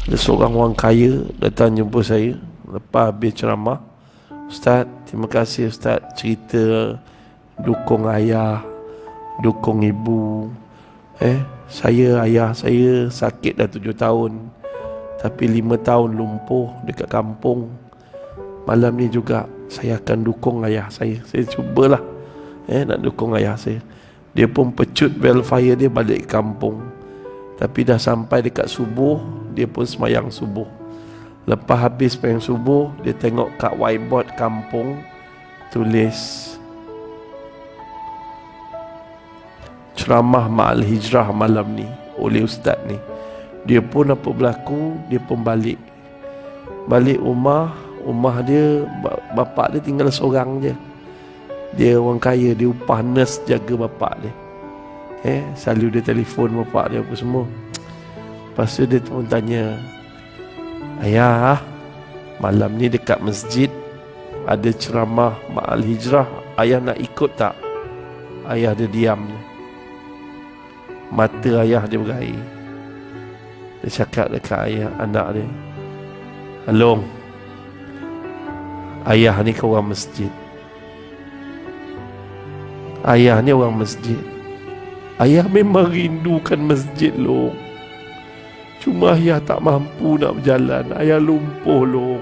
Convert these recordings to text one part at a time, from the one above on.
Ada seorang orang kaya datang jumpa saya lepas habis ceramah. Ustaz, terima kasih Ustaz cerita dukung ayah, dukung ibu. Ayah saya sakit dah 7 tahun, tapi 5 tahun lumpuh dekat kampung. Malam ni juga saya akan dukung ayah saya. Saya cubalah nak dukung ayah saya. Dia pun pecut bel fire dia balik ke kampung. Tapi dah sampai dekat subuh, dia pun semayang subuh. Lepas habis semayang subuh, dia tengok kat whiteboard kampung tulis ceramah Ma'al Hijrah malam ni oleh ustaz ni. Dia pun apa berlaku, dia pun balik rumah dia, bapak dia tinggal seorang je. Dia orang kaya, dia upah nurse jaga bapak dia. Selalu dia telefon bapak dia apa semua. Lepas tu dia pun tanya, ayah, malam ni dekat masjid ada ceramah Ma'al Hijrah, ayah nak ikut tak? Ayah dia diam. Mata ayah dia berair. Dia cakap dekat ayah, anak dia, Along, ayah ni ke orang masjid. Ayah ni orang masjid. Ayah memang rindukan masjid, Long. Cuma ayah tak mampu nak berjalan. Ayah lumpuh, Long.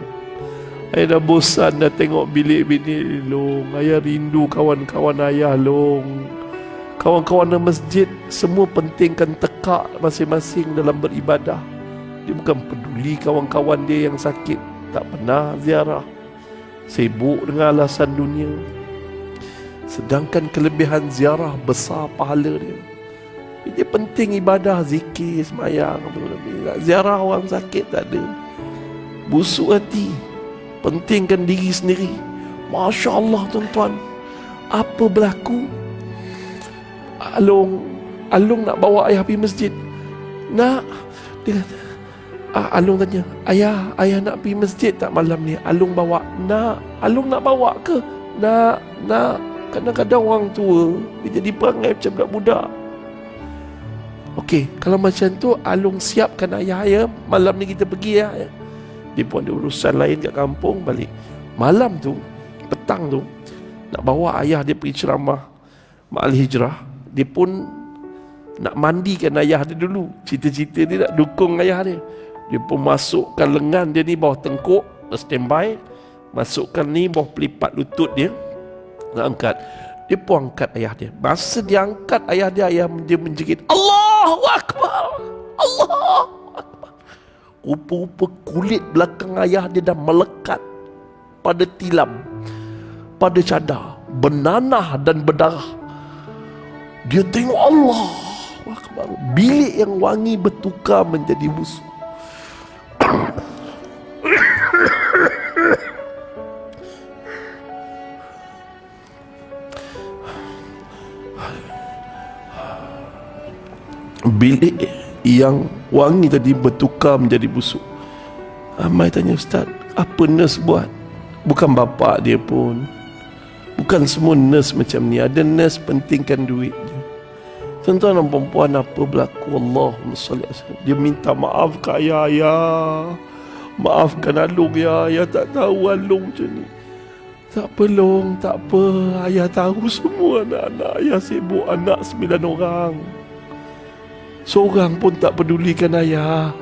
Ayah dah bosan dah tengok bilik-bilik, Long. Ayah rindu kawan-kawan ayah, Long. Kawan-kawan dalam masjid semua pentingkan tekak masing-masing dalam beribadah. Dia bukan peduli kawan-kawan dia yang sakit, tak pernah ziarah, sibuk dengan alasan dunia. Sedangkan kelebihan ziarah besar pahala dia. Dia penting ibadah, zikir, semayang. Ziarah orang sakit tak ada. Busuk hati, pentingkan diri sendiri. Masya Allah tuan-tuan, apa berlaku? Along nak bawa ayah pergi masjid. Nak. Dia kata, Along tanya, ayah nak pergi masjid tak malam ni? Along bawa. Nak. Along nak bawa ke? Nak. Kadang-kadang orang tua dia jadi perangai macam budak-budak. Okey, kalau macam tu Along siapkan ayah, malam ni kita pergi ya. Dia pun ada urusan lain kat kampung, balik. Malam tu, petang tu, nak bawa ayah dia pergi ceramah Ma'al Hijrah. Dia pun nak mandikan ayah dia dulu. Cita-cita dia nak dukung ayah dia. Dia pun masukkan lengan dia ni bawah tengkuk, standby. Masukkan ni bawah pelipat lutut dia, nak angkat. Dia pun angkat ayah dia. Masa dia angkat ayah dia menjerit, Allahu Akbar, Allahu Akbar. Rupa-rupa kulit belakang ayah dia dah melekat pada tilam, pada cadar, bernanah dan berdarah. Dia tengok Allahu Akbar. Bilik yang wangi bertukar menjadi busuk. Bilik yang wangi tadi bertukar menjadi busuk. Amai tanya, Ustaz, apa nurse buat? Bukan bapak dia pun. Bukan semua nurse macam ni. Ada nurse pentingkan duit je. Tuan-tuan dan perempuan, apa berlaku? Allahumma salli alaihi wasallam. Dia minta maaf ke ayah. Maafkan Along ya. Ayah tak tahu Along macam ni. Tak apa, Long, tak apa. Ayah tahu semua anak-anak. Ayah sibuk anak 9 orang. Seorang pun tak pedulikan ayah.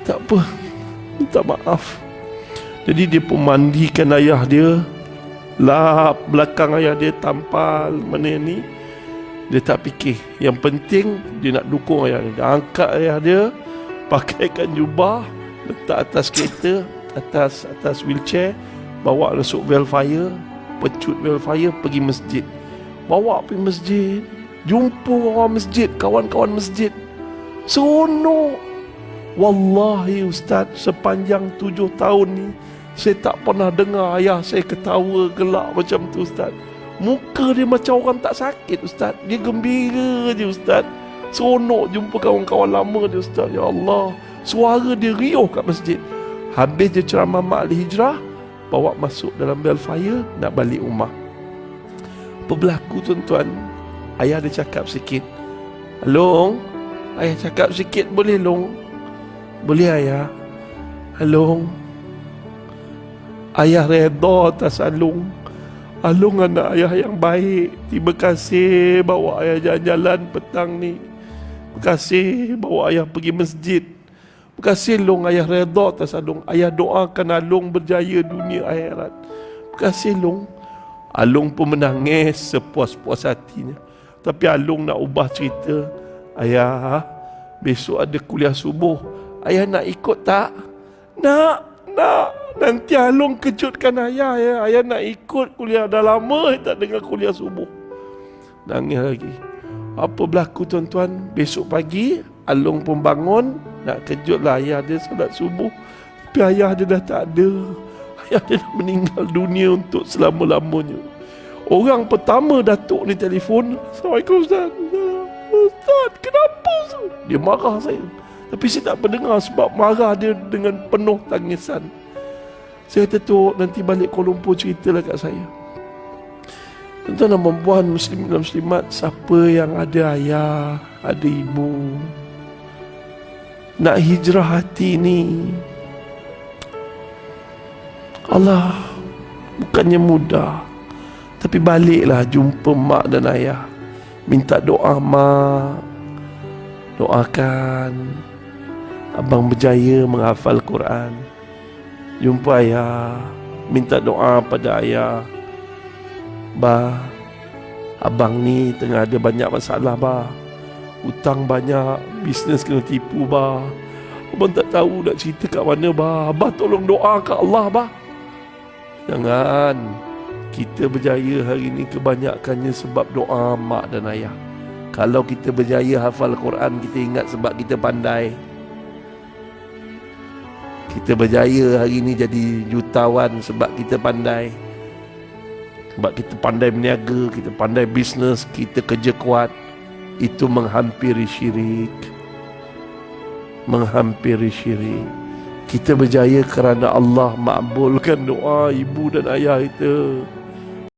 Tak apa, minta maaf. Jadi dia pun mandikan ayah dia, lap belakang ayah dia, tampal mana ni. Dia tak fikir. Yang penting dia nak dukung ayah dia. Dia angkat ayah dia, pakaikan jubah, letak atas kereta, atas wheelchair, bawa masuk Velfire, pecut Velfire, pergi masjid. Bawa pergi masjid, jumpa orang masjid, kawan-kawan masjid. Seronok. Wallahi Ustaz, sepanjang 7 tahun ni saya tak pernah dengar ayah saya ketawa gelak macam tu, Ustaz. Muka dia macam orang tak sakit, Ustaz. Dia gembira je, Ustaz. Seronok jumpa kawan-kawan lama dia, Ustaz. Ya Allah, suara dia riuh kat masjid. Habis dia ceramah Ma'al Hijrah, bawa masuk dalam Velfire, nak balik rumah. Apa berlaku, tuan-tuan? Ayah dia cakap sikit, Long, ayah cakap sikit boleh, Long? Boleh ayah? Alung, ayah redha atas Alung. Alung anak ayah yang baik. Terima kasih bawa ayah jalan-jalan petang ni. Terima kasih bawa ayah pergi masjid. Terima kasih Long, ayah redha atas Alung. Ayah doakan Alung berjaya dunia akhirat. Terima kasih Long. Alung pun menangis sepuas-puas hatinya. Tapi Alung nak ubah cerita. Ayah, besok ada kuliah subuh. Ayah nak ikut tak? Nak. Nanti Alung kejutkan ayah ya. Ayah nak ikut kuliah. Dah lama tak dengar kuliah subuh. Nangis lagi. Apa berlaku tuan-tuan? Besok pagi Alung pun bangun. Nak kejutlah ayah dia salat subuh. Tapi ayah dia dah tak ada. Ayah dia dah meninggal dunia untuk selama-lamanya. Orang pertama Datuk ni telefon. Assalamualaikum Ustaz. Ustaz, kenapa Ustaz? Dia marah saya. Tapi saya tak mendengar sebab marah dia dengan penuh tangisan. Saya kata tu nanti balik Kuala Lumpur ceritalah kat saya. Tuan-tuan dan puan muslimin dan muslimat, siapa yang ada ayah, ada ibu, nak hijrah hati ni, Allah bukannya mudah. Tapi baliklah jumpa mak dan ayah. Minta doa mak. Doakan abang berjaya menghafal Quran. Jumpa ayah. Minta doa pada ayah. Bah, abang ni tengah ada banyak masalah bah. Hutang banyak, bisnes kena tipu bah. Abang tak tahu nak cerita kat mana bah. Abah tolong doa kat Allah bah. Jangan. Kita berjaya hari ni kebanyakannya sebab doa mak dan ayah. Kalau kita berjaya hafal Quran, kita ingat sebab kita pandai. Kita berjaya hari ni jadi jutawan sebab kita pandai. Sebab kita pandai berniaga, kita pandai bisnes, kita kerja kuat. Itu menghampiri syirik. Menghampiri syirik. Kita berjaya kerana Allah makbulkan doa ibu dan ayah kita.